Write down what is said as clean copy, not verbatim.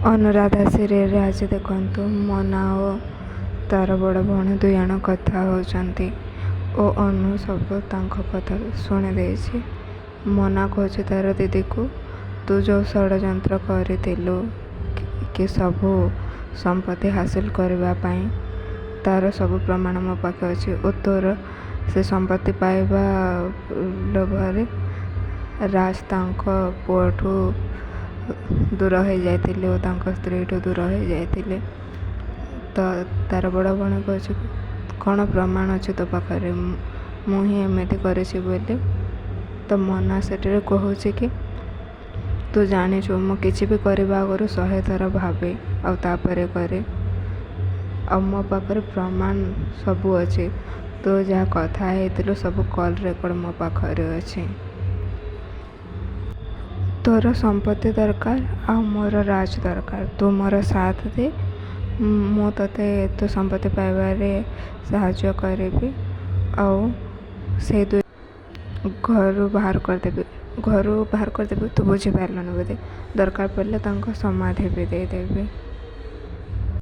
ଅନୁରାଧା ସିରିଏଲରେ ଆଜି ଦେଖନ୍ତୁ ମନା ଓ ତାର ବଡ଼ ଭଉଣୀ ଦୁଇ ଜଣ କଥା ହେଉଛନ୍ତି ଓ ଅନୁ ସବୁ ତାଙ୍କ କଥା ଶୁଣି ଦେଇଛି। ମନା କହୁଛି ତାର ଦିଦିକୁ, ତୁ ଯେଉଁ ଷଡ଼ଯନ୍ତ୍ର କରିଥିଲୁ କି ସବୁ ସମ୍ପତ୍ତି ହାସିଲ କରିବା ପାଇଁ, ତାର ସବୁ ପ୍ରମାଣ ମୋ ପାଖେ ଅଛି ଓ ତୋର ସେ ସମ୍ପତ୍ତି ପାଇବା ଲୋଭରେ ରାଜ ତାଙ୍କ ପୁଅଠୁ ଦୂର ହୋଇଯାଇଥିଲେ ଓ ତାଙ୍କ ସ୍ତ୍ରୀଠୁ ଦୂର ହୋଇଯାଇଥିଲେ। ତ ତାର ବଡ଼ ଭଉଣୀ କହୁଛି, କ'ଣ ପ୍ରମାଣ ଅଛି ତୋ ପାଖରେ ମୁଁ ହିଁ ଏମିତି କରିଛି ବୋଲି? ତ ମନା ସେଠାରେ କହୁଛି କି ତୁ ଜାଣିଛୁ ମୁଁ କିଛି ବି କରିବା ଆଗରୁ 100 ଥର ଭାବେ ଆଉ ତାପରେ କରେ, ଆଉ ମୋ ପାଖରେ ପ୍ରମାଣ ସବୁ ଅଛି। ତୁ ଯାହା କଥା ହେଇଥିଲୁ ସବୁ କଲ୍ ରେକର୍ଡ଼ ମୋ ପାଖରେ ଅଛି। ତୋର ସମ୍ପତ୍ତି ଦରକାର ଆଉ ମୋର ରାଜ ଦରକାର। ତୁ ମୋର ସାଥ ଦେ, ମୁଁ ତୋତେ ତୋ ସମ୍ପତ୍ତି ପାଇବାରେ ସାହାଯ୍ୟ କରିବି ଆଉ ସେଇ ଘରୁ ବାହାର କରିଦେବି। ତୁ ବୁଝିପାରିଲୁନି ବୋଧେ? ଦରକାର ପଡ଼ିଲେ ତାଙ୍କ ସମାଧି ବି ଦେଇଦେବି।